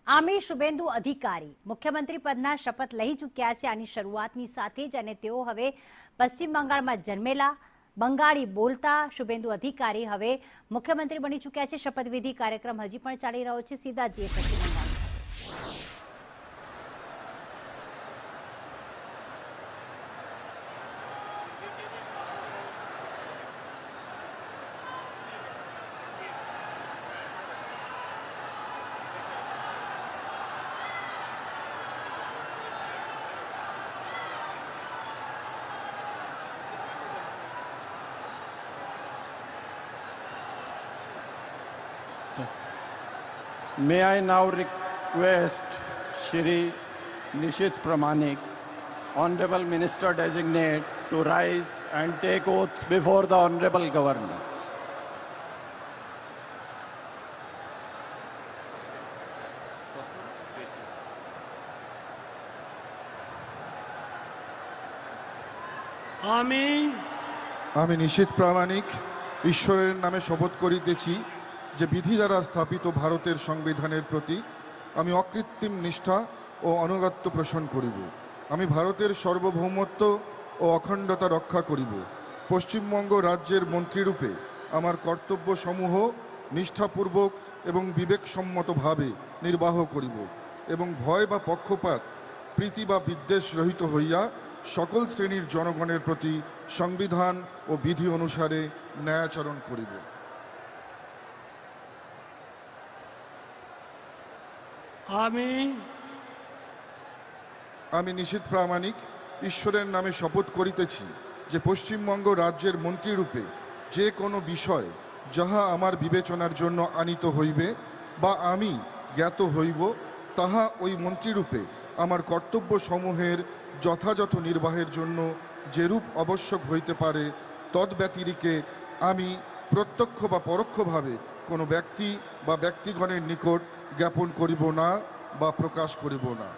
આમિર શુભેન્દુ અધિકારી મુખ્યમંત્રી પદના શપથ લઈ ચૂક્યા છે। આની શરૂઆતની સાથે જ અને તેઓ હવે પશ્ચિમ બંગાળમાં જન્મેલા બંગાળી બોલતા શુભેન્દુ અધિકારી હવે મુખ્યમંત્રી બની ચૂક્યા છે। શપથવિધિ કાર્યક્રમ હજી પણ ચાલી રહ્યો છે। સીધા જઈએ પશ્ચિમ Bengal. May I now request Shri Nishit Pramanik, Honorable Minister Designate, to rise and take oath before the Honorable Governor. আমি নিশীথ প্রামাণিক ঈশ্বরের নামে শপথ করিতেছি যে বিধি দ্বারা স্থাপিত ভারতের সংবিধানের প্রতি আমি অকৃত্রিম নিষ্ঠা ও আনুগত্য পোষণ করিব। আমি ভারতের সার্বভৌমত্ব ও অখণ্ডতা রক্ষা করিব। পশ্চিমবঙ্গ রাজ্যের মন্ত্রীরূপে আমার কর্তব্যসমূহ নিষ্ঠাপূর্বক এবং বিবেকসম্মতভাবে নির্বাহ করিব এবং ভয় বা পক্ষপাত প্রীতি বা বিদ্বেষ রহিত হইয়া সকল শ্রেণীর জনগণের প্রতি সংবিধান ও বিধি অনুসারে ন্যায়াচরণ করিব। আমি নিশীথ প্রামাণিক ঈশ্বরের নামে শপথ করিতেছি যে পশ্চিমবঙ্গ রাজ্যের মন্ত্রীরূপে যে কোনো বিষয় যাহা আমার বিবেচনার জন্য আনিত হইবে বা আমি জ্ঞাত হইব তাহা ওই মন্ত্রীরূপে আমার কর্তব্যসমূহের যথাযথ নির্বাহের জন্য যেরূপ আবশ্যক হইতে পারে তদ্ব্যতিরিকে আমি প্রত্যক্ষ বা পরোক্ষভাবে কোনো ব্যক্তি বা ব্যক্তিগণের নিকট জ্ঞাপন করিব না বা প্রকাশ করিব না।